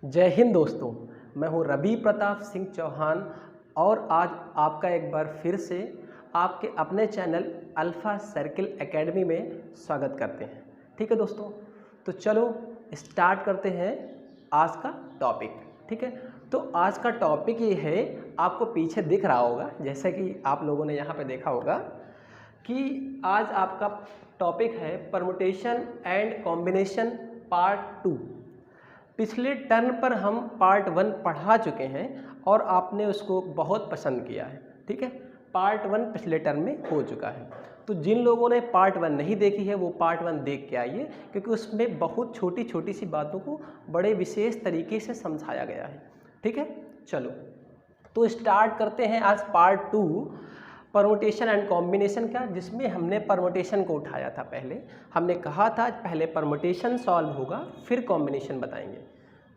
जय हिंद दोस्तों, मैं हूं रवि प्रताप सिंह चौहान और आज आपका एक बार फिर से आपके अपने चैनल अल्फ़ा सर्किल एकेडमी में स्वागत करते हैं। ठीक है दोस्तों, तो चलो स्टार्ट करते हैं आज का टॉपिक। ठीक है, तो आज का टॉपिक ये है, आपको पीछे दिख रहा होगा जैसे कि आप लोगों ने यहाँ पे देखा होगा कि आज आपका टॉपिक है परमुटेशन एंड कॉम्बिनेशन पार्ट 2। पिछले टर्न पर हम पार्ट 1 पढ़ा चुके हैं और आपने उसको बहुत पसंद किया है। ठीक है, पार्ट 1 पिछले टर्न में हो चुका है। तो जिन लोगों ने पार्ट 1 नहीं देखी है वो पार्ट 1 देख के आइए, क्योंकि उसमें बहुत छोटी छोटी सी बातों को बड़े विशेष तरीके से समझाया गया है। ठीक है, चलो तो स्टार्ट करते हैं आज पार्ट 2 परमुटेशन एंड कॉम्बिनेशन का, जिसमें हमने परमुटेशन को उठाया था। पहले हमने कहा था पहले परमुटेशन सॉल्व होगा फिर कॉम्बिनेशन बताएंगे।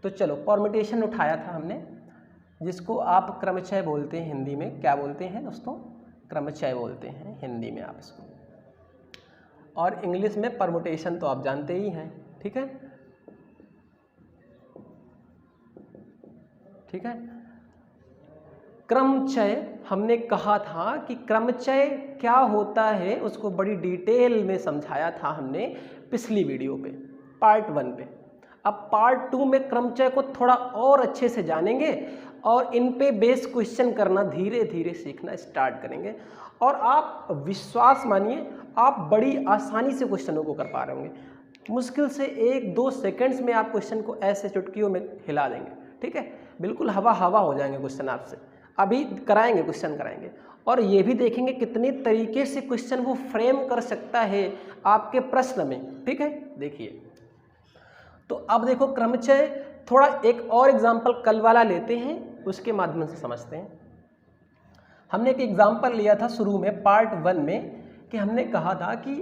तो चलो परमुटेशन उठाया था हमने, जिसको आप क्रमचय बोलते हैं हिंदी में। क्या बोलते हैं दोस्तों? क्रमचय बोलते हैं हिंदी में आप इसको, और इंग्लिश में परमुटेशन तो आप जानते ही हैं। ठीक है, ठीक है। क्रमचय हमने कहा था कि क्रमचय क्या होता है उसको बड़ी डिटेल में समझाया था हमने पिछली वीडियो पे, पार्ट 1 पे। अब पार्ट 2 में क्रमचय को थोड़ा और अच्छे से जानेंगे और इन पे बेस क्वेश्चन करना धीरे धीरे सीखना स्टार्ट करेंगे, और आप विश्वास मानिए आप बड़ी आसानी से क्वेश्चनों को कर पा रहे होंगे। मुश्किल से 1-2 सेकेंड्स में आप क्वेश्चन को ऐसे चुटकियों में हिला देंगे। ठीक है, बिल्कुल हवा हवा हो जाएंगे क्वेश्चन आपसे। अभी कराएंगे, क्वेश्चन कराएंगे, और ये भी देखेंगे कितने तरीके से क्वेश्चन वो फ्रेम कर सकता है आपके प्रश्न में। ठीक है, देखिए तो अब देखो क्रमचय, थोड़ा एक और एग्जाम्पल कल वाला लेते हैं, उसके माध्यम से समझते हैं। हमने एक एग्जाम्पल लिया था शुरू में पार्ट 1 में कि हमने कहा था कि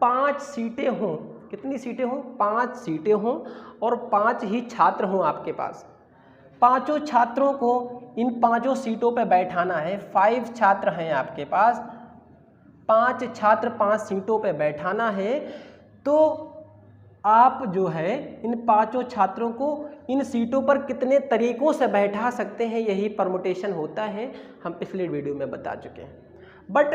5 सीटें हों। कितनी सीटें हों? 5 सीटें हों और 5 ही छात्र हों आपके पास। पांचों छात्रों को इन 5 सीटों पर बैठाना है। 5 छात्र हैं आपके पास, 5 छात्र 5 सीटों पर बैठाना है। तो आप जो है इन 5 छात्रों को इन सीटों पर कितने तरीकों से बैठा सकते हैं, यही परमुटेशन होता है। हम पिछले वीडियो में बता चुके हैं। बट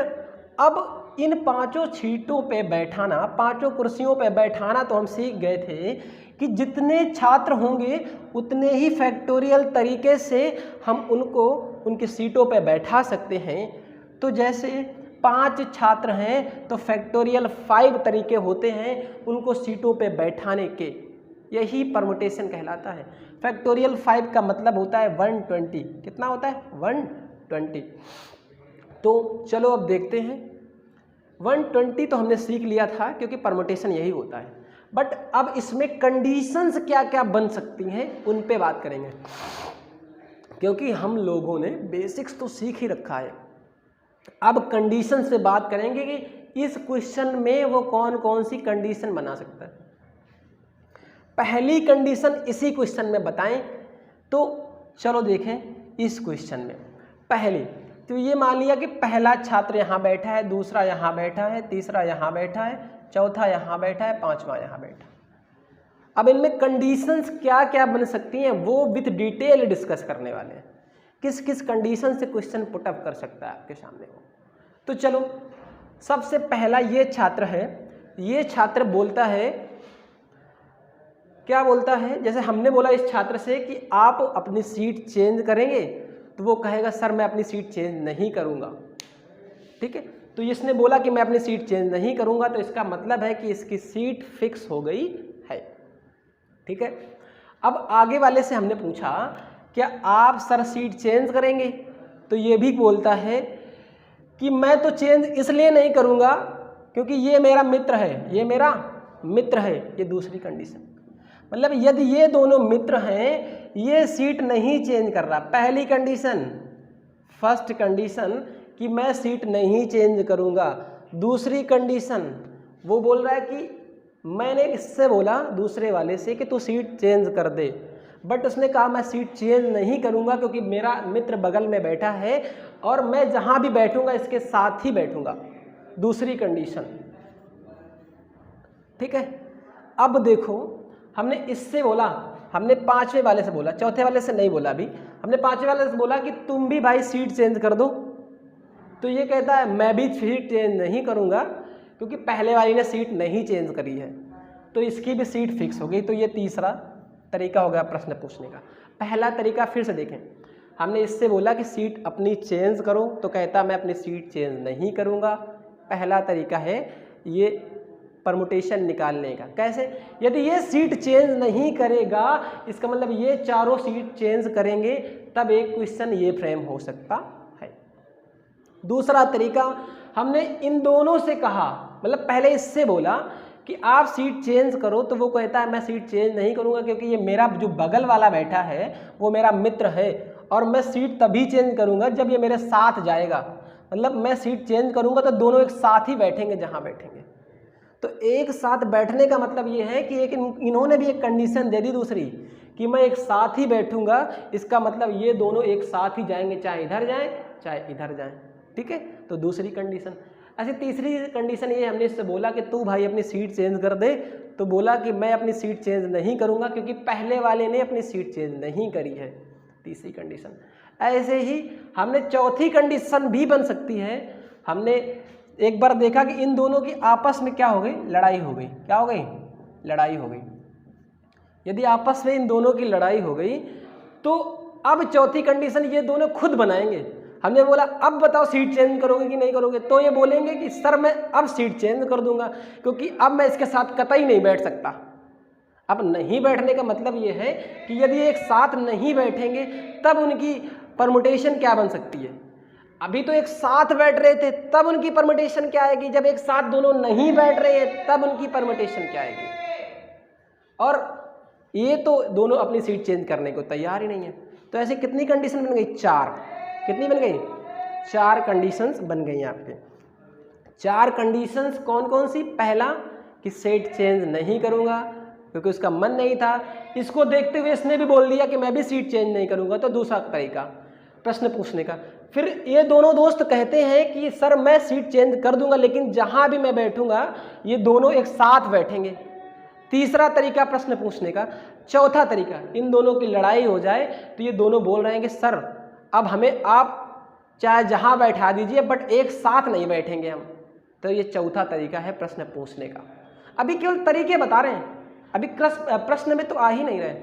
अब इन 5 सीटों पे बैठाना, 5 कुर्सियों पे बैठाना तो हम सीख गए थे कि जितने छात्र होंगे उतने ही फैक्टोरियल तरीके से हम उनको उनकी सीटों पे बैठा सकते हैं। तो जैसे 5 छात्र हैं तो फैक्टोरियल 5 तरीके होते हैं उनको सीटों पे बैठाने के, यही परमुटेशन कहलाता है। फैक्टोरियल 5 का मतलब होता है 120। कितना होता है? 120। तो चलो अब देखते हैं। 120 तो हमने सीख लिया था क्योंकि परमुटेशन यही होता है। बट अब इसमें कंडीशंस क्या क्या बन सकती हैं उन पे बात करेंगे, क्योंकि हम लोगों ने बेसिक्स तो सीख ही रखा है। अब कंडीशन से बात करेंगे कि इस क्वेश्चन में वो कौन कौन सी कंडीशन बना सकता है। पहली कंडीशन इसी क्वेश्चन में बताएं तो चलो देखें इस क्वेश्चन में। पहली तो ये मान लिया कि पहला छात्र यहाँ बैठा है, दूसरा यहाँ बैठा है, तीसरा यहाँ बैठा है, चौथा यहाँ बैठा है, पांचवा यहाँ बैठा है। अब इनमें कंडीशंस क्या क्या बन सकती हैं वो विथ डिटेल डिस्कस करने वाले हैं। किस किस कंडीशन से क्वेश्चन पुट अप कर सकता है आपके सामने वो। तो चलो सबसे पहला ये छात्र है, ये छात्र बोलता है, क्या बोलता है? जैसे हमने बोला इस छात्र से कि आप अपनी सीट चेंज करेंगे, तो वो कहेगा सर मैं अपनी सीट चेंज नहीं करूँगा। ठीक है, तो इसने बोला कि मैं अपनी सीट चेंज नहीं करूँगा, तो इसका मतलब है कि इसकी सीट फिक्स हो गई है। ठीक है, अब आगे वाले से हमने पूछा क्या आप सर सीट चेंज करेंगे, तो ये भी बोलता है कि मैं तो चेंज इसलिए नहीं करूँगा क्योंकि ये मेरा मित्र है, ये मेरा मित्र है। ये दूसरी कंडीशन, मतलब यदि ये दोनों मित्र हैं, ये सीट नहीं चेंज कर रहा। पहली कंडीशन, फर्स्ट कंडीशन कि मैं सीट नहीं चेंज करूँगा। दूसरी कंडीशन वो बोल रहा है कि मैंने इससे बोला दूसरे वाले से कि तू सीट चेंज कर दे, बट उसने कहा मैं सीट चेंज नहीं करूँगा क्योंकि मेरा मित्र बगल में बैठा है और मैं जहाँ भी बैठूँगा इसके साथ ही बैठूँगा। दूसरी कंडीशन। ठीक है, अब देखो हमने इससे बोला हमने 5वें वाले से बोला, चौथे वाले से नहीं बोला अभी, हमने 5वें वाले से बोला कि तुम भी भाई सीट चेंज कर दो, तो ये कहता है मैं भी सीट चेंज नहीं करूँगा क्योंकि पहले वाली ने सीट नहीं चेंज करी है, तो इसकी भी सीट फिक्स हो गई। तो ये तीसरा तरीका हो गया प्रश्न पूछने का। पहला तरीका फिर से देखें, हमने इससे बोला कि सीट अपनी चेंज करो, तो कहता मैं अपनी सीट चेंज नहीं करूँगा। पहला तरीका है ये परमुटेशन निकालने का। कैसे? यदि ये सीट चेंज नहीं करेगा, इसका मतलब ये चारों सीट चेंज करेंगे, तब एक क्वेश्चन ये फ्रेम हो सकता है। दूसरा तरीका, हमने इन दोनों से कहा, मतलब पहले इससे बोला कि आप सीट चेंज करो, तो वो कहता है मैं सीट चेंज नहीं करूँगा क्योंकि ये मेरा जो बगल वाला बैठा है वो मेरा मित्र है और मैं सीट तभी चेंज करूँगा जब ये मेरे साथ जाएगा। मतलब मैं सीट चेंज करूँगा तो दोनों एक साथ ही बैठेंगे जहाँ बैठेंगे। तो एक साथ बैठने का मतलब ये है कि एक इन्होंने भी एक कंडीशन दे दी दूसरी कि मैं एक साथ ही बैठूंगा, इसका मतलब ये दोनों एक साथ ही जाएंगे, चाहे इधर जाएं चाहे इधर जाएं। ठीक है, तो दूसरी कंडीशन। ऐसे तीसरी कंडीशन ये हमने इससे बोला कि तू भाई अपनी सीट चेंज कर दे, तो बोला कि मैं अपनी सीट चेंज नहीं करूँगा क्योंकि पहले वाले ने अपनी सीट चेंज नहीं करी है। तीसरी कंडीशन। ऐसे ही हमने चौथी कंडीशन भी बन सकती है। हमने एक बार देखा कि इन दोनों की आपस में क्या हो गई, लड़ाई हो गई। क्या हो गई? लड़ाई हो गई। यदि आपस में इन दोनों की लड़ाई हो गई तो अब चौथी कंडीशन ये दोनों खुद बनाएंगे। हमने बोला अब बताओ सीट चेंज करोगे कि नहीं करोगे, तो ये बोलेंगे कि सर मैं अब सीट चेंज कर दूंगा क्योंकि अब मैं इसके साथ कतई नहीं बैठ सकता। अब नहीं बैठने का मतलब ये है कि यदि एक साथ नहीं बैठेंगे तब उनकी परमुटेशन क्या बन सकती है। अभी तो एक साथ बैठ रहे थे तब उनकी परमुटेशन क्या आएगी, जब एक साथ दोनों नहीं बैठ रहे हैं तब उनकी परमुटेशन क्या आएगी। और ये तो दोनों अपनी सीट चेंज करने को तैयार ही नहीं है। तो ऐसे कितनी कंडीशन बन गई? 4। कितनी बन गई? 4 कंडीशंस बन गई आपके। 4 कंडीशंस कौन कौन सी? पहला कि सीट चेंज नहीं करूँगा क्योंकि उसका मन नहीं था, इसको देखते हुए इसने भी बोल दिया कि मैं भी सीट चेंज नहीं करूँगा। तो दूसरा तरीका प्रश्न पूछने का। फिर ये दोनों दोस्त कहते हैं कि सर मैं सीट चेंज कर दूंगा लेकिन जहाँ भी मैं बैठूंगा ये दोनों एक साथ बैठेंगे। तीसरा तरीका प्रश्न पूछने का। चौथा तरीका, इन दोनों की लड़ाई हो जाए तो ये दोनों बोल रहे हैं कि सर अब हमें आप चाहे जहाँ बैठा दीजिए बट एक साथ नहीं बैठेंगे हम। तो ये चौथा तरीका है प्रश्न पूछने का। अभी केवल तरीके बता रहे हैं, अभी प्रश्न में तो आ ही नहीं रहे।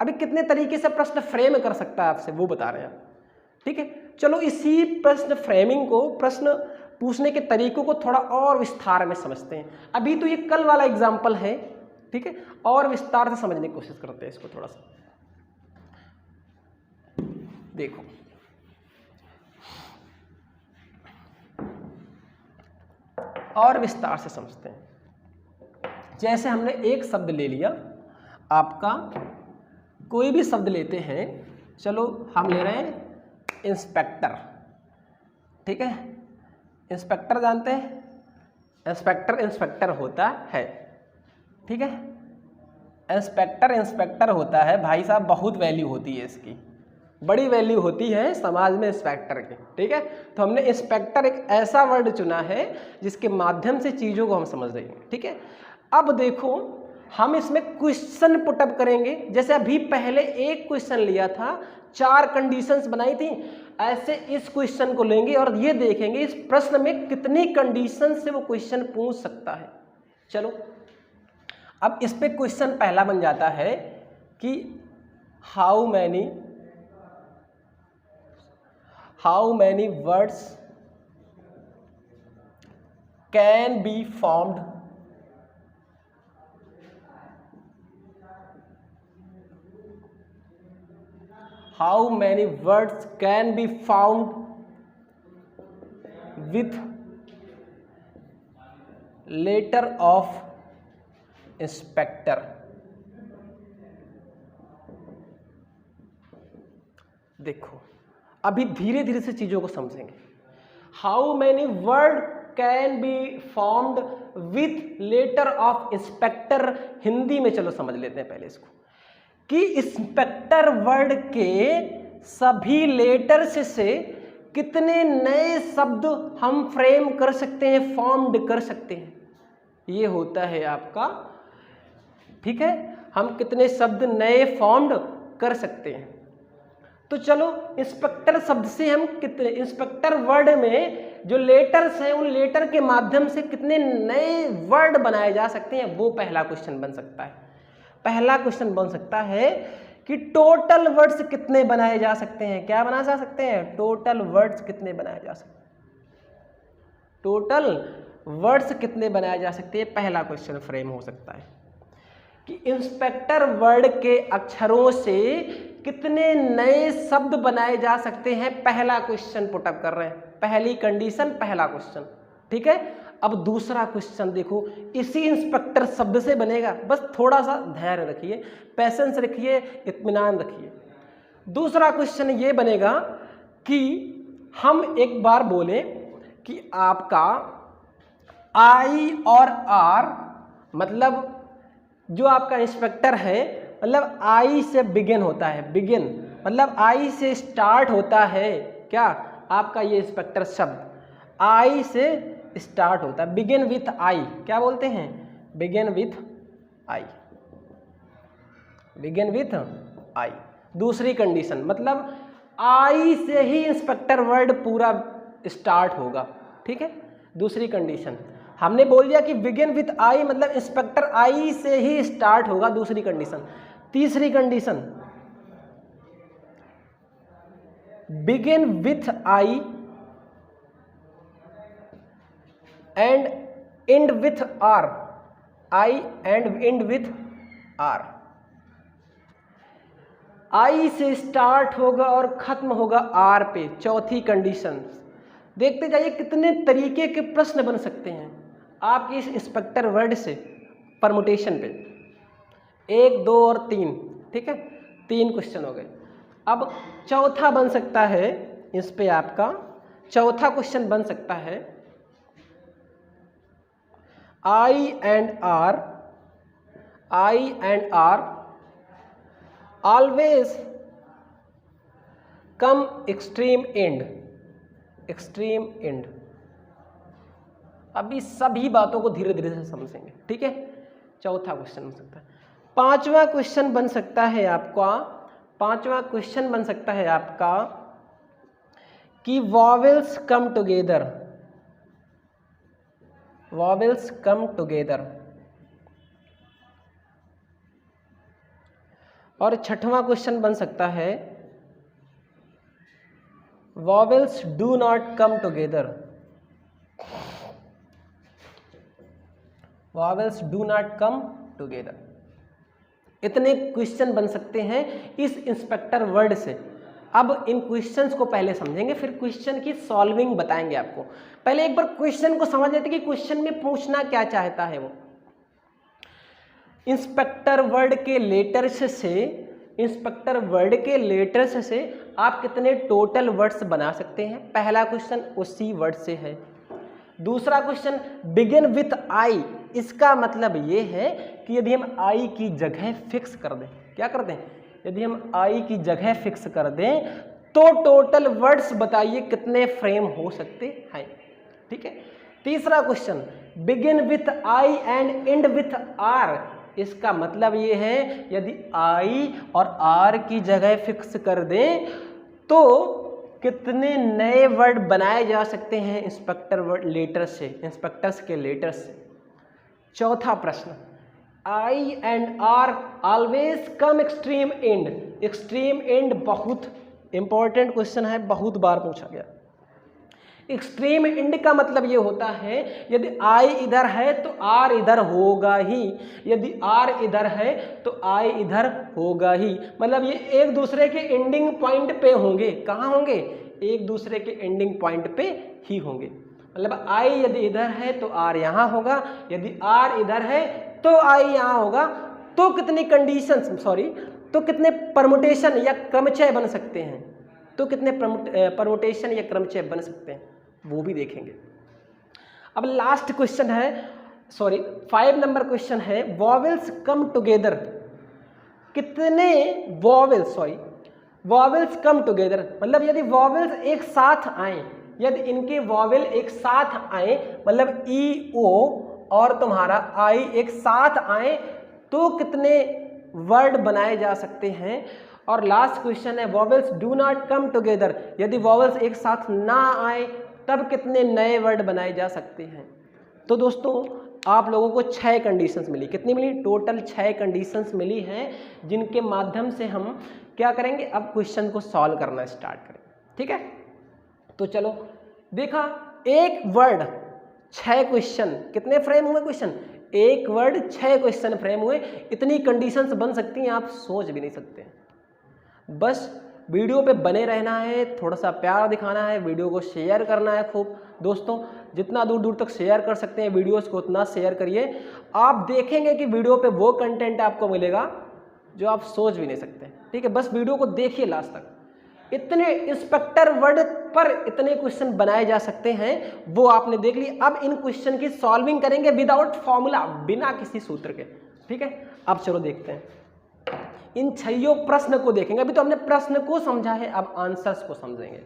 अभी कितने तरीके से प्रश्न फ्रेम कर सकता है आपसे वो बता रहे हैं। ठीक है, चलो इसी प्रश्न फ्रेमिंग को, प्रश्न पूछने के तरीकों को थोड़ा और विस्तार में समझते हैं। अभी तो ये कल वाला एग्जाम्पल है, ठीक है, और विस्तार से समझने की कोशिश करते हैं इसको थोड़ा सा। देखो और विस्तार से समझते हैं। जैसे हमने एक शब्द ले लिया, आपका कोई भी शब्द लेते हैं, चलो हम ले रहे हैं इंस्पेक्टर। ठीक है, इंस्पेक्टर जानते हैं, इंस्पेक्टर इंस्पेक्टर होता है। ठीक है, इंस्पेक्टर इंस्पेक्टर होता है भाई साहब, बहुत वैल्यू होती है इसकी, बड़ी वैल्यू होती है समाज में इंस्पेक्टर की। ठीक है, तो हमने इंस्पेक्टर एक ऐसा वर्ड चुना है जिसके माध्यम से चीज़ों को हम समझ रहे हैं। ठीक है, अब देखो हम इसमें क्वेश्चन पुटअप करेंगे। जैसे अभी पहले एक क्वेश्चन लिया था, 4 कंडीशंस बनाई थी, ऐसे इस क्वेश्चन को लेंगे और ये देखेंगे इस प्रश्न में कितनी कंडीशन से वो क्वेश्चन पूछ सकता है। चलो अब इस पे क्वेश्चन पहला बन जाता है कि how many words can be formed how many words can be found with letter of inspector। देखो अभी धीरे धीरे से चीजों को समझेंगे। How many word can be formed with letter of inspector, Hindi में चलो समझ लेते हैं पहले इसको, कि इंस्पेक्टर वर्ड के सभी लेटर्स से कितने नए शब्द हम फ्रेम कर सकते हैं, फॉर्म्ड कर सकते हैं। ये होता है आपका, ठीक है, हम कितने शब्द नए फॉर्म्ड कर सकते हैं। तो चलो इंस्पेक्टर शब्द से हम कितने, इंस्पेक्टर वर्ड में जो लेटर्स हैं उन लेटर के माध्यम से कितने नए वर्ड बनाए जा सकते हैं, वो पहला क्वेश्चन बन सकता है। पहला क्वेश्चन बन सकता है कि टोटल वर्ड्स कितने बनाए जा सकते हैं। क्या बना जा सकते हैं? टोटल वर्ड्स कितने बनाए जा सकते हैं, टोटल वर्ड्स कितने बनाए जा सकते हैं, पहला क्वेश्चन फ्रेम हो सकता है कि इंस्पेक्टर वर्ड के अक्षरों से कितने नए शब्द बनाए जा सकते हैं। पहला क्वेश्चन पुटअप कर रहे हैं, पहली कंडीशन, पहला क्वेश्चन। ठीक है, अब दूसरा क्वेश्चन देखो, इसी इंस्पेक्टर शब्द से बनेगा। बस थोड़ा सा धैर्य रखिए, पैसेंस रखिए, इत्मीनान रखिए। दूसरा क्वेश्चन ये बनेगा कि हम एक बार बोले कि आपका आई और आर, मतलब जो आपका इंस्पेक्टर है, मतलब आई से बिगिन होता है, बिगिन मतलब आई से स्टार्ट होता है। क्या आपका ये इंस्पेक्टर शब्द आई से स्टार्ट होता है, बिगिन विथ आई। क्या बोलते हैं? Begin with I, begin with आई। दूसरी कंडीशन, मतलब आई से ही इंस्पेक्टर वर्ड पूरा स्टार्ट होगा। ठीक है, दूसरी कंडीशन हमने बोल दिया कि बिगिन विथ आई मतलब इंस्पेक्टर आई से ही स्टार्ट होगा, दूसरी कंडीशन। तीसरी condition, begin with I and end with R, I and end with R. I से स्टार्ट होगा और खत्म होगा आर पे। चौथी कंडीशन, देखते जाइए कितने तरीके के प्रश्न बन सकते हैं आपके इस इंस्पेक्टर वर्ड से परमुटेशन पे। 1, 2 और 3। ठीक है, 3 क्वेश्चन हो गए। अब चौथा बन सकता है, इस पे आपका चौथा क्वेश्चन बन सकता है, I and R, I and R always come extreme end, extreme end. अभी सभी बातों को धीरे धीरे से समझेंगे। ठीक है, चौथा क्वेश्चन बन सकता है। पांचवा क्वेश्चन बन सकता है आपका, पांचवा क्वेश्चन बन सकता है आपका कि vowels come together, vowels come together. और छठवां क्वेश्चन बन सकता है vowels do not come together, vowels do not come together. इतने क्वेश्चन बन सकते हैं इस इंस्पेक्टर वर्ड से। अब इन क्वेश्चंस को पहले समझेंगे, फिर क्वेश्चन की सॉल्विंग बताएंगे आपको। पहले एक बार क्वेश्चन को समझ लेते कि क्वेश्चन में पूछना क्या चाहता है वो। इंस्पेक्टर वर्ड के लेटर्स से, इंस्पेक्टर वर्ड के लेटर्स से आप कितने टोटल वर्ड्स बना सकते हैं, पहला क्वेश्चन उसी वर्ड से है। दूसरा क्वेश्चन बिगिन विथ आई, इसका मतलब ये है कि यदि हम आई की जगह फिक्स कर दें, क्या कर दें, यदि हम आई की जगह फिक्स कर दें तो टोटल वर्ड्स बताइए कितने फ्रेम हो सकते हैं। ठीक है, तीसरा question begin with I and end with R, इसका मतलब ये है यदि आई और आर की जगह फिक्स कर दें तो कितने नए वर्ड बनाए जा सकते हैं इंस्पेक्टर वर्ड लेटर से, इंस्पेक्टर्स के लेटर से। चौथा प्रश्न, I and R always come extreme end, extreme end बहुत इंपॉर्टेंट क्वेश्चन है, बहुत बार पूछा गया। एक्सट्रीम एंड का मतलब ये होता है यदि आई इधर है तो आर इधर होगा ही, यदि आर इधर है तो आई इधर होगा ही, मतलब ये एक दूसरे के एंडिंग पॉइंट पे होंगे। कहाँ होंगे? एक दूसरे के एंडिंग पॉइंट पे ही होंगे। मतलब आई यदि इधर है तो आर यहाँ होगा, यदि आर इधर है तो आई यहाँ होगा। तो कितनी कंडीशंस, सॉरी, तो कितने परमुटेशन या क्रमचय बन सकते हैं, तो कितने परमुटेशन या क्रमचय बन सकते हैं वो भी देखेंगे। अब लास्ट क्वेश्चन है, सॉरी 5 नंबर क्वेश्चन है, वॉवेल्स कम टुगेदर, कितने vowels, sorry vowels come together, मतलब यदि वॉवेल्स एक साथ आए, यदि इनके वॉवेल एक साथ आए, मतलब ई ओ और तुम्हारा आई एक साथ आए तो कितने वर्ड बनाए जा सकते हैं। और लास्ट क्वेश्चन है vowels do not come together, यदि वॉवेल्स एक साथ ना आए तब कितने नए वर्ड बनाए जा सकते हैं। तो दोस्तों आप लोगों को 6 कंडीशंस मिली, कितनी मिली, टोटल 6 कंडीशंस मिली हैं, जिनके माध्यम से हम क्या करेंगे, अब क्वेश्चन को सॉल्व करना स्टार्ट करेंगे। ठीक है, तो चलो देखा, एक वर्ड 6 क्वेश्चन, कितने फ्रेम हुए क्वेश्चन, एक वर्ड 6 क्वेश्चन फ्रेम हुए। इतनी कंडीशंस बन सकती हैं, आप सोच भी नहीं सकते। बस वीडियो पे बने रहना है, थोड़ा सा प्यार दिखाना है, वीडियो को शेयर करना है खूब। दोस्तों जितना दूर दूर तक शेयर कर सकते हैं वीडियोस को उतना शेयर करिए। आप देखेंगे कि वीडियो पे वो कंटेंट आपको मिलेगा जो आप सोच भी नहीं सकते। ठीक है, बस वीडियो को देखिए लास्ट तक। इतने इंस्पेक्टर वर्ड पर इतने क्वेश्चन बनाए जा सकते हैं, वो आपने देख ली। अब इन क्वेश्चन की सॉल्विंग करेंगे विदाउट फॉर्मूला, बिना किसी सूत्र के। ठीक है, अब चलो देखते हैं इन 6 प्रश्न को देखेंगे। अभी तो हमने प्रश्न को समझा है, अब आंसर्स को समझेंगे।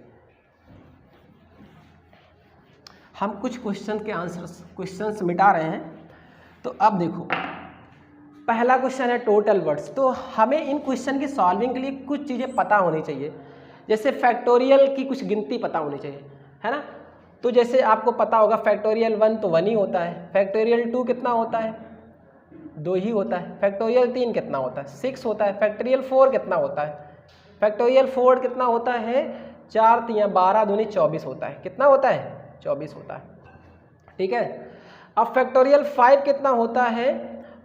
हम कुछ क्वेश्चन के आंसर्स क्वेश्चंस मिटा रहे हैं। तो अब देखो, पहला क्वेश्चन है टोटल वर्ड्स। तो हमें इन क्वेश्चन की सॉल्विंग के लिए कुछ चीज़ें पता होनी चाहिए, जैसे फैक्टोरियल की कुछ गिनती पता होनी चाहिए, है ना। तो जैसे आपको पता होगा फैक्टोरियल 1 तो 1 ही होता है, फैक्टोरियल 2 कितना होता है, 2 ही होता है, फैक्टोरियल 3 कितना होता है, 6 होता है, फैक्टोरियल 4 कितना होता है, फैक्टोरियल 4 कितना होता है, 4 3 12 दूनी 24 होता है, कितना होता है, 24 होता है। ठीक है, अब फैक्टोरियल 5 कितना होता है,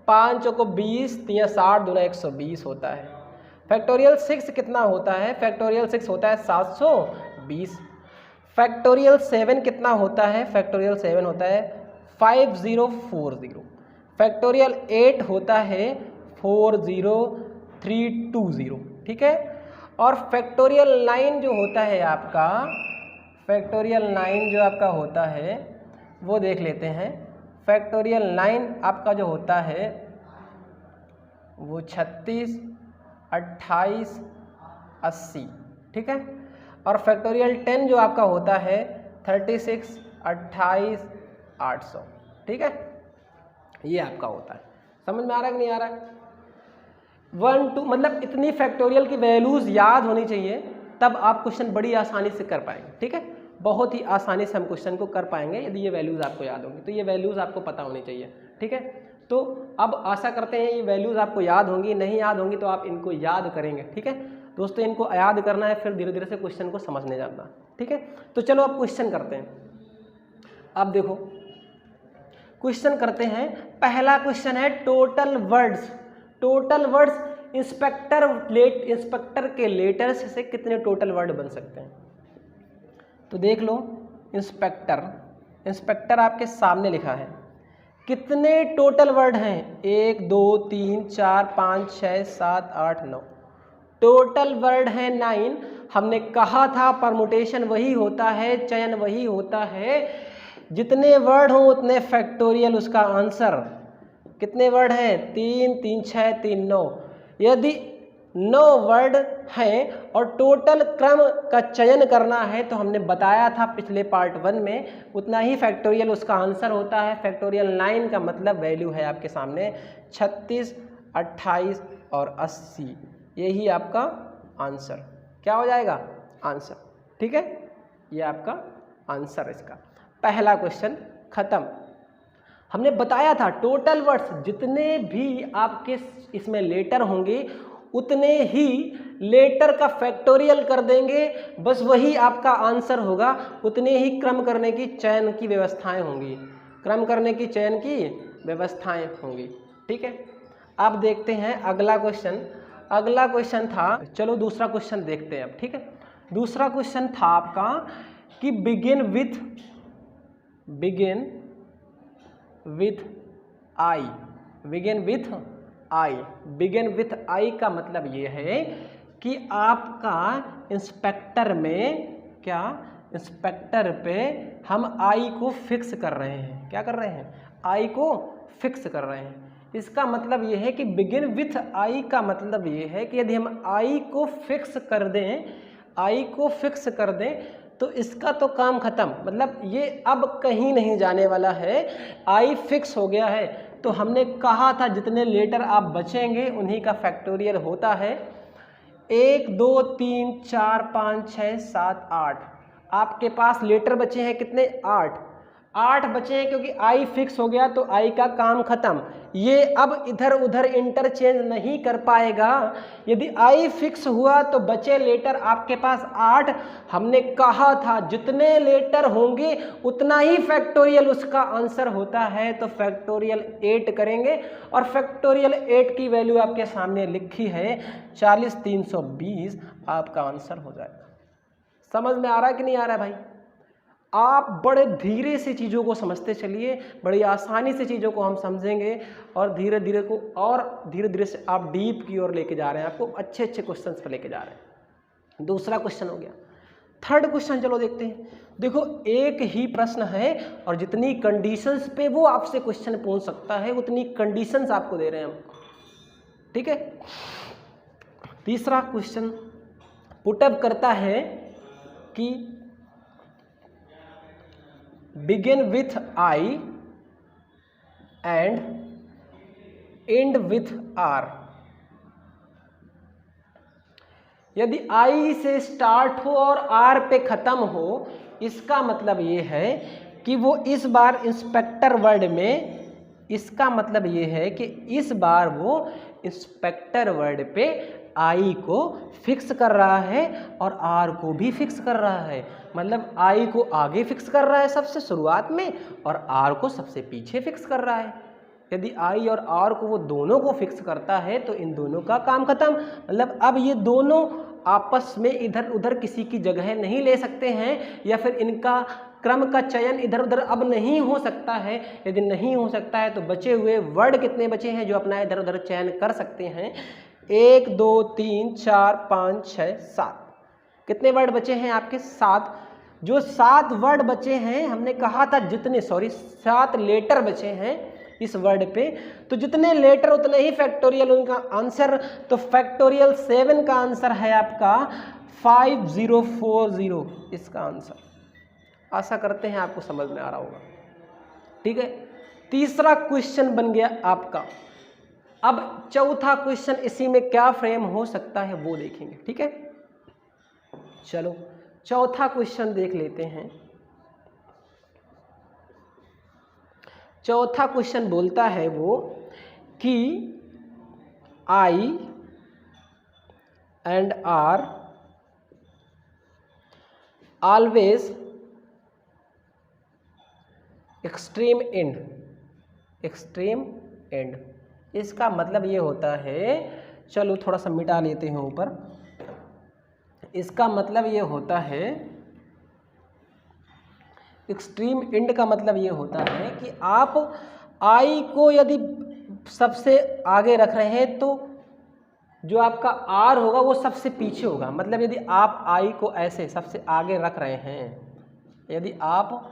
5 चौको 20 3 60 दूना 120 होता है। फैक्टोरियल 6 कितना होता है, फैक्टोरियल 6 होता है 720। फैक्टोरियल 7 कितना होता है, फैक्टोरियल 7 होता है 5040। फैक्टोरियल 8 होता है 40320। ठीक है, और फैक्टोरियल 9 जो होता है आपका, फैक्टोरियल 9 जो आपका होता है वो देख लेते हैं। फैक्टोरियल 9 आपका जो होता है वो 36 28 80। ठीक है, और फैक्टोरियल 10 जो आपका होता है 36 28 800। ठीक है, ये आपका होता है। समझ में आ रहा है कि नहीं आ रहा है। 1 2 मतलब इतनी फैक्टोरियल की वैल्यूज़ याद होनी चाहिए, तब आप क्वेश्चन बड़ी आसानी से कर पाएंगे। ठीक है, बहुत ही आसानी से हम क्वेश्चन को कर पाएंगे यदि ये वैल्यूज़ आपको याद होंगी। तो ये वैल्यूज़ आपको पता होनी चाहिए। ठीक है, तो अब आशा करते हैं ये वैल्यूज़ आपको याद होंगी। नहीं याद होंगी तो आप इनको याद करेंगे। ठीक है दोस्तों, इनको याद करना है, फिर धीरे धीरे से क्वेश्चन को समझने जाना। ठीक है, तो चलो अब क्वेश्चन करते हैं। अब देखो क्वेश्चन करते हैं। पहला क्वेश्चन है total words. Total words inspector के लेटर्स से कितने टोटल वर्ड बन सकते हैं। तो देख लो, इंस्पेक्टर आपके सामने लिखा है, कितने टोटल वर्ड हैं, 1 2 3 4 5 6 7 8 9। टोटल वर्ड है 9। हमने कहा था परमुटेशन वही होता है, चयन वही होता है, जितने वर्ड हों उतने फैक्टोरियल उसका आंसर। कितने वर्ड हैं, 3 3 6 3 9। यदि 9 वर्ड हैं और टोटल क्रम का चयन करना है तो हमने बताया था पिछले पार्ट 1 में, उतना ही फैक्टोरियल उसका आंसर होता है। फैक्टोरियल 9 का मतलब वैल्यू है आपके सामने 36 28 और 80। यही आपका आंसर क्या हो जाएगा, आंसर। ठीक है, ये आपका आंसर इसका। पहला क्वेश्चन खत्म। हमने बताया था टोटल वर्ड्स जितने भी आपके इसमें लेटर होंगे उतने ही लेटर का फैक्टोरियल कर देंगे, बस वही आपका आंसर होगा। उतने ही क्रम करने की चयन की व्यवस्थाएं होंगी, क्रम करने की चयन की व्यवस्थाएं होंगी। ठीक है, अब देखते हैं अगला क्वेश्चन। अगला क्वेश्चन था, चलो दूसरा क्वेश्चन देखते हैं अब। ठीक है, दूसरा क्वेश्चन था आपका कि begin with I. Begin with आई का मतलब ये है कि आपका इंस्पेक्टर में क्या, इंस्पेक्टर पे हम आई को फिक्स कर रहे हैं। क्या कर रहे हैं, आई को फिक्स कर रहे हैं। इसका मतलब ये है कि बिगिन विथ आई का मतलब ये है कि यदि हम आई को फिक्स कर दें, तो इसका तो काम खत्म। मतलब ये अब कहीं नहीं जाने वाला है, आई फिक्स हो गया है। तो हमने कहा था जितने लेटर आप बचेंगे उन्हीं का फैक्टोरियल होता है 1 2 3 4 5 6 7 8। आपके पास लेटर बचे हैं कितने? 8 बचे हैं, क्योंकि आई फिक्स हो गया तो आई का काम खत्म। ये अब इधर उधर इंटरचेंज नहीं कर पाएगा। यदि आई फिक्स हुआ तो बचे लेटर आपके पास 8। हमने कहा था जितने लेटर होंगे उतना ही फैक्टोरियल उसका आंसर होता है, तो फैक्टोरियल 8 करेंगे और फैक्टोरियल 8 की वैल्यू आपके सामने लिखी है 40320 आपका आंसर हो जाएगा। समझ में आ रहा है कि नहीं आ रहा है भाई? आप बड़े धीरे से चीज़ों को समझते चलिए, बड़ी आसानी से चीज़ों को हम समझेंगे और धीरे धीरे से आप डीप की ओर लेके जा रहे हैं, आपको अच्छे क्वेश्चंस पे लेके जा रहे हैं। दूसरा क्वेश्चन हो गया। थर्ड क्वेश्चन चलो देखते हैं। देखो एक ही प्रश्न है और जितनी कंडीशंस पे वो आपसे क्वेश्चन पूछ सकता है उतनी कंडीशंस आपको दे रहे हैं हम, ठीक है। तीसरा क्वेश्चन पुटअप करता है कि begin with I and end with R। यदि I से स्टार्ट हो और R पे ख़त्म हो, इसका मतलब ये है कि वो इस बार इंस्पेक्टर वर्ड में, इसका मतलब ये है कि इस बार वो इंस्पेक्टर वर्ड पे आई को फिक्स कर रहा है और आर को भी फिक्स कर रहा है। मतलब आई को आगे फिक्स कर रहा है सबसे शुरुआत में और आर को सबसे पीछे फिक्स कर रहा है। यदि आई और आर को वो दोनों को फिक्स करता है तो इन दोनों का काम खत्म। मतलब अब ये दोनों आपस में इधर उधर किसी की जगह नहीं ले सकते हैं, या फिर इनका क्रम का चयन इधर उधर अब नहीं हो सकता है। यदि नहीं हो सकता है तो बचे हुए वर्ड कितने बचे हैं जो अपना इधर उधर चयन कर सकते हैं? 1 2 3 4 5 6 7। कितने वर्ड बचे हैं आपके? 7। जो 7 वर्ड बचे हैं, हमने कहा था जितने 7 लेटर बचे हैं इस वर्ड पे, तो जितने लेटर उतने ही फैक्टोरियल उनका आंसर। तो फैक्टोरियल 7 का आंसर है आपका 5040 इसका आंसर। आशा करते हैं आपको समझ में आ रहा होगा, ठीक है। तीसरा क्वेश्चन बन गया आपका। अब चौथा क्वेश्चन इसी में क्या फ्रेम हो सकता है वो देखेंगे, ठीक है। चलो चौथा क्वेश्चन देख लेते हैं। चौथा क्वेश्चन बोलता है वो कि I and R always extreme end. Extreme end इसका मतलब ये होता है, चलो थोड़ा सा मिटा लेते हैं ऊपर। इसका मतलब ये होता है, एक्सट्रीम एंड का मतलब ये होता है कि आप आई को यदि सबसे आगे रख रहे हैं तो जो आपका आर होगा वो सबसे पीछे होगा। मतलब यदि आप आई को ऐसे सबसे आगे रख रहे हैं, यदि आप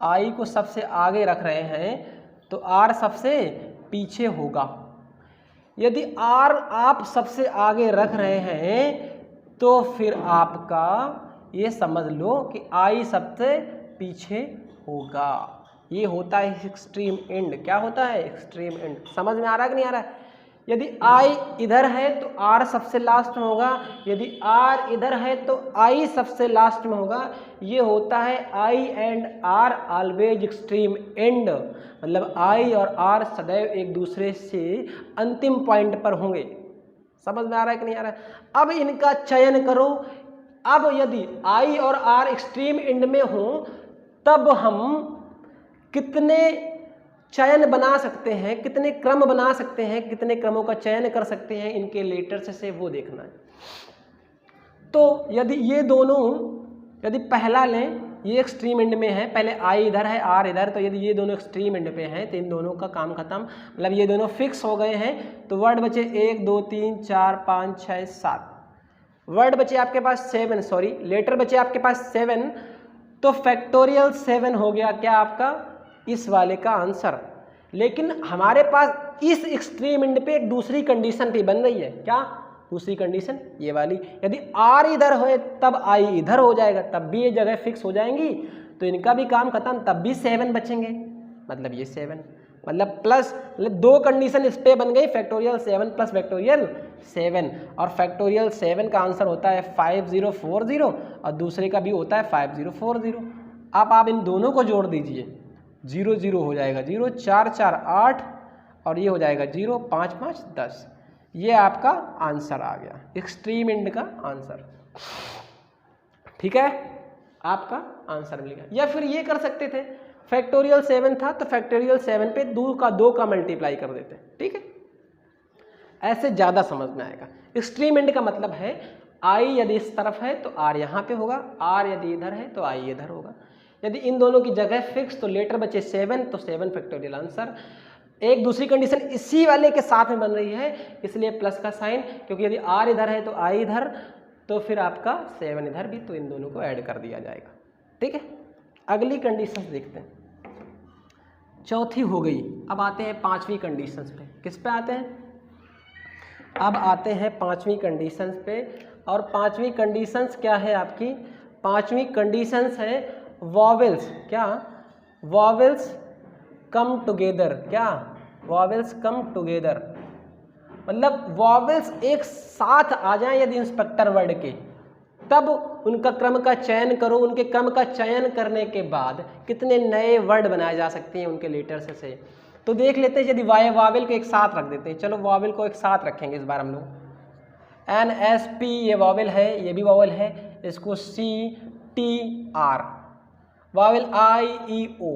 आई को सबसे आगे रख रहे हैं तो आर सबसे पीछे होगा। यदि आर आप सबसे आगे रख रहे हैं तो फिर आपका ये समझ लो कि आई सबसे पीछे होगा। ये होता है एक्सट्रीम एंड। क्या होता है? Extreme and. समझ में आ रहा है कि नहीं आ रहा है? यदि आई इधर है तो आर सबसे लास्ट में होगा, यदि आर इधर है तो आई सबसे लास्ट में होगा। ये होता है I and R always extreme end. मतलब आई और आर सदैव एक दूसरे से अंतिम पॉइंट पर होंगे। समझ में आ रहा है कि नहीं आ रहा है? अब इनका चयन करो। अब यदि आई और आर एक्सट्रीम एंड में हो तब हम कितने चयन बना सकते हैं, कितने क्रम बना सकते हैं, कितने क्रमों का चयन कर सकते हैं इनके लेटर्स से, वो देखना है। तो यदि ये दोनों, यदि पहला लें, ये एक्सट्रीम एंड में है, पहले आई इधर है आर इधर, तो यदि ये दोनों एक्सट्रीम एंड पे हैं तो इन दोनों का काम खत्म। मतलब ये दोनों फिक्स हो गए हैं। तो वर्ड बचे 1 2 3 4 5 6 7। वर्ड बचे आपके पास 7, सॉरी लेटर बचे आपके पास 7। तो फैक्टोरियल 7 हो गया क्या आपका इस वाले का आंसर। लेकिन हमारे पास इस एक्सट्रीम एंड पे एक दूसरी कंडीशन भी बन रही है। क्या दूसरी कंडीशन? ये वाली। यदि आर इधर हो तब आई इधर हो जाएगा, तब भी ये जगह फिक्स हो जाएंगी, तो इनका भी काम खत्म, तब भी 7 बचेंगे। मतलब ये 7। मतलब प्लस, मतलब दो कंडीशन इस पे बन गई, फैक्टोरियल 7 प्लस फैक्टोरियल 7, और फैक्टोरियल 7 का आंसर होता है 5040 और दूसरे का भी होता है 5040। अब आप इन दोनों को जोड़ दीजिए, 0 0 हो जाएगा 0, 4 4 8 और ये हो जाएगा 0, 5 5 10। ये आपका आंसर आ गया, एक्सट्रीम एंड का आंसर। ठीक है, आपका आंसर मिल गया। या फिर ये कर सकते थे, फैक्टोरियल 7 था तो फैक्टोरियल 7 पे 2 का मल्टीप्लाई कर देते। ठीक है, ऐसे ज़्यादा समझ में आएगा। एक्सट्रीम एंड का मतलब है i यदि इस तरफ है तो r यहाँ पे होगा, r यदि इधर है तो i इधर होगा। यदि इन दोनों की जगह फिक्स तो लेटर बचे 7 तो 7 फैक्टोरियल आंसर। एक दूसरी कंडीशन इसी वाले के साथ में बन रही है, इसलिए प्लस का साइन, क्योंकि यदि r इधर है तो i इधर, तो फिर आपका 7 इधर भी, तो इन दोनों को ऐड कर दिया जाएगा। ठीक है, अगली कंडीशन देखते हैं। चौथी हो गई, अब आते हैं पांचवी कंडीशंस पे। किस पे आते हैं? अब आते हैं पांचवी कंडीशंस पे। और पांचवी कंडीशंस क्या है आपकी? पांचवी कंडीशंस है वॉवेल्स। क्या? वॉवेल्स कम टुगेदर। क्या? वॉवेल्स कम टुगेदर, मतलब वॉवेल्स एक साथ आ जाएं यदि इंस्पेक्टर वर्ड के, तब उनका क्रम का चयन करो। उनके क्रम का चयन करने के बाद कितने नए वर्ड बनाए जा सकते हैं उनके लेटर्स से। तो देख लेते हैं, यदि वावेल को एक साथ रख देते हैं। चलो वावेल को एक साथ रखेंगे इस बार हम लोग। NSP ये वावेल है, ये भी वावेल है, इसको CTR। वावेल IEO,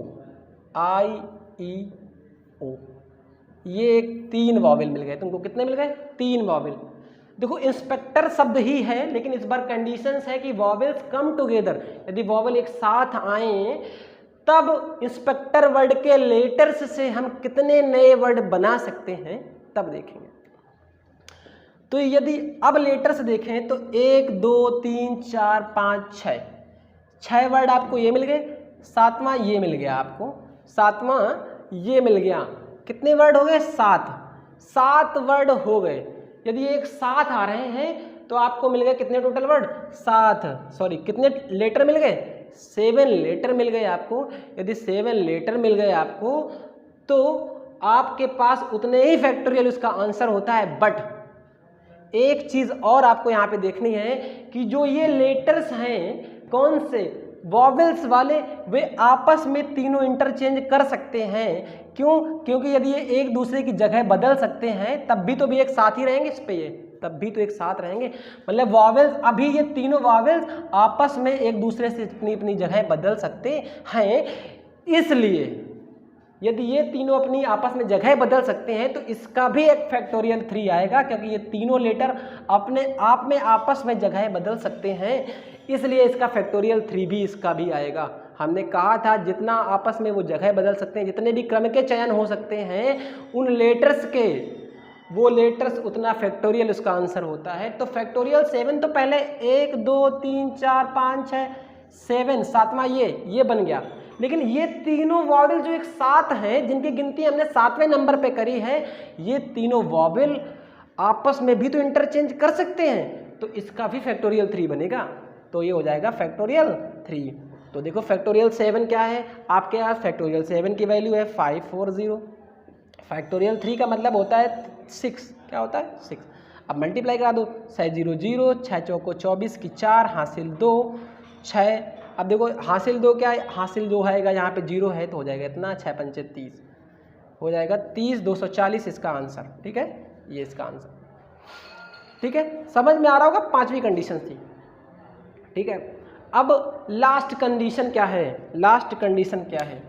ये 3 वावेल मिल गए तुमको। कितने मिल गए? 3 वावेल। देखो इंस्पेक्टर शब्द ही है, लेकिन इस बार कंडीशंस है कि वॉवेल्स कम टुगेदर। यदि वॉवेल एक साथ आए तब इंस्पेक्टर वर्ड के लेटर्स से हम कितने नए वर्ड बना सकते हैं, तब देखेंगे। तो यदि अब लेटर्स देखें तो 1 2 3 4 5 6 वर्ड आपको ये मिल गए। सातवां ये मिल गया आपको, सातवां ये मिल गया। कितने वर्ड हो गए? 7 वर्ड हो गए। यदि एक साथ आ रहे हैं तो आपको मिल गए कितने टोटल वर्ड? 7, सॉरी कितने लेटर मिल गए? 7 लेटर मिल गए आपको। यदि 7 लेटर मिल गए आपको तो आपके पास उतने ही फैक्टोरियल उसका आंसर होता है। बट एक चीज और आपको यहाँ पे देखनी है कि जो ये लेटर्स हैं कौन से वॉवेल्स वाले, वे आपस में तीनों इंटरचेंज कर सकते हैं। क्यों? क्योंकि यदि ये एक दूसरे की जगह बदल सकते हैं तब भी तो भी एक साथ ही रहेंगे इस पे, ये तब भी तो एक साथ रहेंगे। मतलब वॉवेल्स, अभी ये तीनों वॉवेल्स आपस में एक दूसरे से अपनी अपनी जगह बदल सकते हैं। इसलिए यदि ये तीनों अपनी आपस में जगह बदल सकते हैं तो इसका भी एक फैक्टोरियल 3 आएगा, क्योंकि ये तीनों लेटर अपने आप में आपस में जगह बदल सकते हैं, इसलिए इसका फैक्टोरियल 3 भी इसका भी आएगा। हमने कहा था जितना आपस में वो जगह बदल सकते हैं, जितने भी क्रम के चयन हो सकते हैं उन लेटर्स के, वो लेटर्स उतना फैक्टोरियल उसका आंसर होता है। तो फैक्टोरियल 7 तो पहले 1 2 3 4 5 6 7, सातवां ये बन गया। लेकिन ये तीनों वॉवेल जो एक साथ हैं, जिनकी गिनती हमने 7वें नंबर पे करी है, ये तीनों वॉवेल आपस में भी तो इंटरचेंज कर सकते हैं, तो इसका भी फैक्टोरियल 3 बनेगा। तो ये हो जाएगा फैक्टोरियल 3। तो देखो फैक्टोरियल 7 क्या है आपके यहाँ? फैक्टोरियल 7 की वैल्यू है 540। फैक्टोरियल 3 का मतलब होता है 6। क्या होता है? 6। अब मल्टीप्लाई करा दो, 6 0 0, 6 चौको 24 की 4, हासिल 2 6। अब देखो हासिल 2 क्या है? हासिल 2 आएगा, यहाँ पे 0 है तो हो जाएगा इतना, 6 पंचे 30 हो जाएगा 30, 240 इसका आंसर। ठीक है, ये इसका आंसर। ठीक है, समझ में आ रहा होगा। पांचवी कंडीशन थी। ठीक है, अब लास्ट कंडीशन क्या है? लास्ट कंडीशन क्या है?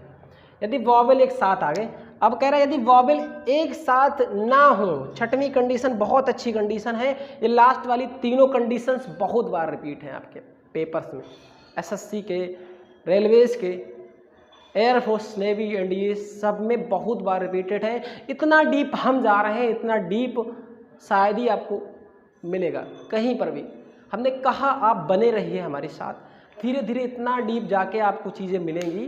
यदि वॉवेल एक साथ आ गए। अब कह रहा है यदि वॉवेल एक साथ ना हो, छठवीं कंडीशन बहुत अच्छी कंडीशन है। ये लास्ट वाली तीनों कंडीशंस बहुत बार रिपीट हैं आपके पेपर्स में, SSC के, रेलवेज के, एयरफोर्स, नेवी, NDA सब में बहुत बार रिपीटेड है। इतना डीप हम जा रहे हैं, इतना डीप शायद ही आपको मिलेगा कहीं पर भी। हमने कहा आप बने रहिए हमारे साथ, धीरे धीरे इतना डीप जाके आपको चीज़ें मिलेंगी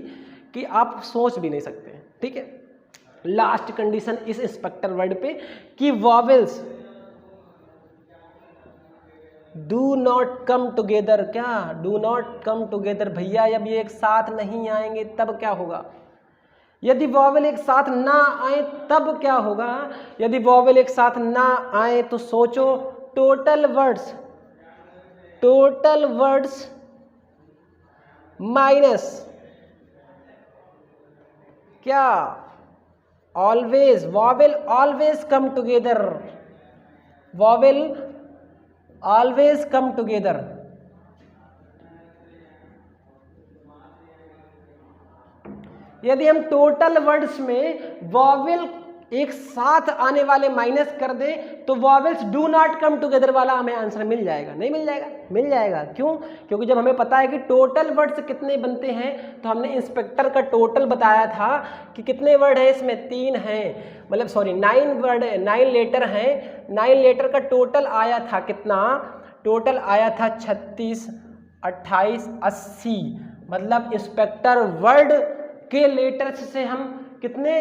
कि आप सोच भी नहीं सकते हैं। ठीक है, लास्ट कंडीशन इस इंस्पेक्टर वर्ड पे कि vowels do not come together. क्या? Do not come together. भैया जब ये एक साथ नहीं आएंगे तब क्या होगा? यदि वॉवेल एक साथ ना आए तब क्या होगा? यदि वॉवेल एक साथ ना आए तो सोचो, टोटल वर्ड्स माइनस क्या? Always, vowel always come together, vowel always come together. यदि हम टोटल वर्ड्स में वॉवेल एक साथ आने वाले माइनस कर दें तो vowels do not come together वाला हमें आंसर मिल जाएगा। नहीं मिल जाएगा? मिल जाएगा। क्यों? क्योंकि जब हमें पता है कि टोटल वर्ड्स कितने बनते हैं तो हमने इंस्पेक्टर का टोटल बताया था कि कितने वर्ड है इसमें, 3 हैं, मतलब सॉरी 9 वर्ड, 9 लेटर हैं। 9 लेटर का टोटल आया था कितना? टोटल आया था 36, 28, 80। मतलब इंस्पेक्टर वर्ड के लेटर्स से हम कितने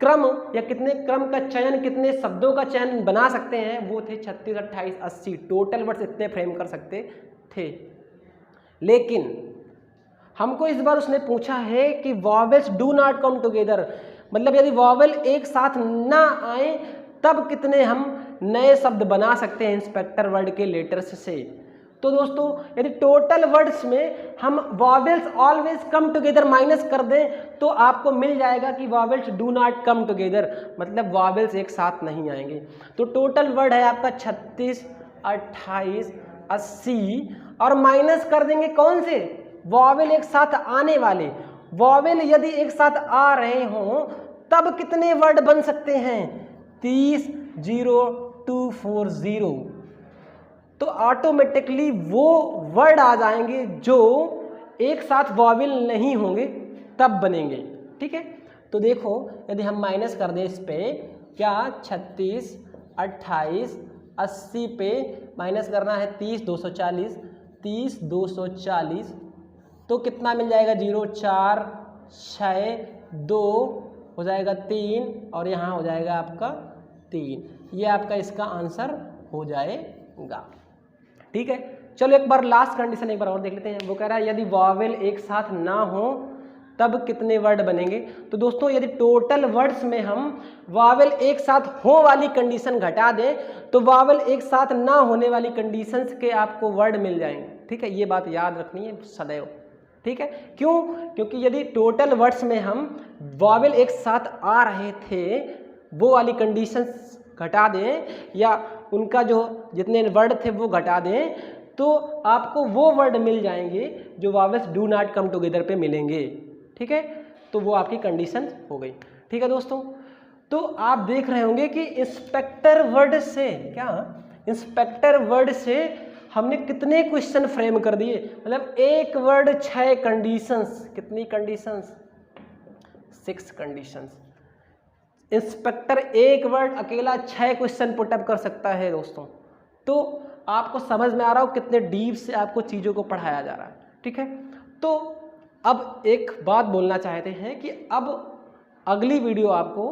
क्रम या कितने क्रम का चयन, कितने शब्दों का चयन बना सकते हैं, वो थे 36, 28, 80। टोटल वर्ड्स इतने फ्रेम कर सकते थे। लेकिन हमको इस बार उसने पूछा है कि vowels do not come together, मतलब यदि वॉवेल एक साथ ना आए तब कितने हम नए शब्द बना सकते हैं इंस्पेक्टर वर्ड के लेटर्स से। तो दोस्तों यदि टोटल वर्ड्स में हम vowels always come together minus कर दें तो आपको मिल जाएगा कि vowels do not come together, मतलब वॉवेल्स एक साथ नहीं आएंगे। तो टोटल वर्ड है आपका 36, 28, 80 और माइनस कर देंगे कौन से? वॉवेल एक साथ आने वाले। वॉवेल यदि एक साथ आ रहे हों तब कितने वर्ड बन सकते हैं? 30, 0, 2, 4, 0। तो ऑटोमेटिकली वो वर्ड आ जाएंगे जो एक साथ वॉवेल नहीं होंगे तब बनेंगे। ठीक है, तो देखो यदि हम माइनस कर दें इस पे, क्या 36, 28, 80 पे माइनस करना है 30, 240, 30, 240 तो कितना मिल जाएगा? 0, 4, 6, 2 हो जाएगा 3 और यहाँ हो जाएगा आपका 3। ये आपका इसका आंसर हो जाएगा। ठीक है, चलो एक बार लास्ट कंडीशन एक बार और देख लेते हैं। वो कह रहा है यदि वॉवेल एक साथ ना हो तब कितने वर्ड बनेंगे? तो दोस्तों यदि टोटल वर्ड्स में हम वॉवेल एक साथ हो वाली कंडीशन घटा दें तो वॉवेल एक साथ ना होने वाली कंडीशंस के आपको वर्ड मिल जाएंगे। ठीक है, ये बात याद रखनी है सदैव। ठीक है, क्यों? क्योंकि यदि टोटल वर्ड्स में हम वॉवेल एक साथ आ रहे थे वो वाली कंडीशंस घटा दें या उनका जो जितने वर्ड थे वो घटा दें तो आपको वो वर्ड मिल जाएंगे जो vowels do not come together पे मिलेंगे। ठीक है, तो वो आपकी कंडीशन हो गई। ठीक है दोस्तों, तो आप देख रहे होंगे कि इंस्पेक्टर वर्ड से क्या, इंस्पेक्टर वर्ड से हमने कितने क्वेश्चन फ्रेम कर दिए। मतलब एक वर्ड 6 कंडीशंस, कितनी कंडीशंस? 6 कंडीशंस। इंस्पेक्टर एक वर्ड अकेला 6 क्वेश्चन पुटअप कर सकता है दोस्तों। तो आपको समझ में आ रहा हो कितने डीप से आपको चीज़ों को पढ़ाया जा रहा है। ठीक है, तो अब एक बात बोलना चाहते हैं कि अब अगली वीडियो आपको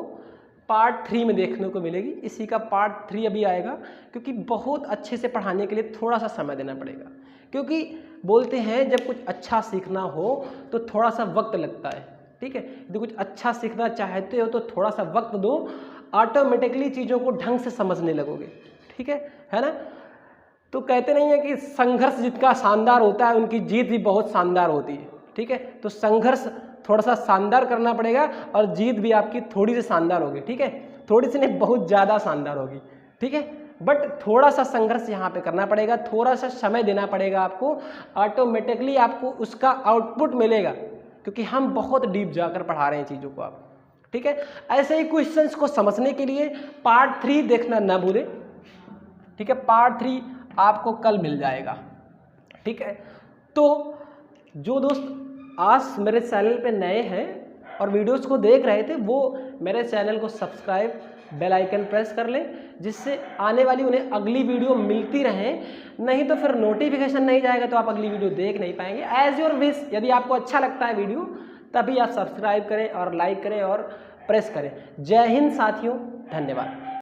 पार्ट 3 में देखने को मिलेगी। इसी का पार्ट 3 अभी आएगा क्योंकि बहुत अच्छे से पढ़ाने के लिए थोड़ा सा समय देना पड़ेगा। क्योंकि बोलते हैं जब कुछ अच्छा सीखना हो तो थोड़ा सा वक्त लगता है। ठीक है, यदि कुछ अच्छा सीखना चाहते हो तो थोड़ा सा वक्त दो, ऑटोमेटिकली चीज़ों को ढंग से समझने लगोगे। ठीक है ना? तो कहते नहीं है कि संघर्ष जिसका शानदार होता है उनकी जीत भी बहुत शानदार होती है। ठीक है, तो संघर्ष थोड़ा सा शानदार करना पड़ेगा और जीत भी आपकी थोड़ी सी शानदार होगी। ठीक है, थोड़ी सी नहीं, बहुत ज़्यादा शानदार होगी। ठीक है, बट थोड़ा सा संघर्ष यहाँ पे करना पड़ेगा, थोड़ा सा समय देना पड़ेगा आपको, ऑटोमेटिकली आपको उसका आउटपुट मिलेगा क्योंकि हम बहुत डीप जाकर पढ़ा रहे हैं चीज़ों को आप। ठीक है, ऐसे ही क्वेश्चंस को समझने के लिए पार्ट 3 देखना ना भूलें। ठीक है, पार्ट 3 आपको कल मिल जाएगा। ठीक है, तो जो दोस्त आज मेरे चैनल पे नए हैं और वीडियोस को देख रहे थे वो मेरे चैनल को सब्सक्राइब, बेल आइकन प्रेस कर लें जिससे आने वाली उन्हें अगली वीडियो मिलती रहे। नहीं तो फिर नोटिफिकेशन नहीं जाएगा तो आप अगली वीडियो देख नहीं पाएंगे। एज योर विश, यदि आपको अच्छा लगता है वीडियो तभी आप सब्सक्राइब करें और लाइक करें और प्रेस करें। जय हिंद साथियों, धन्यवाद।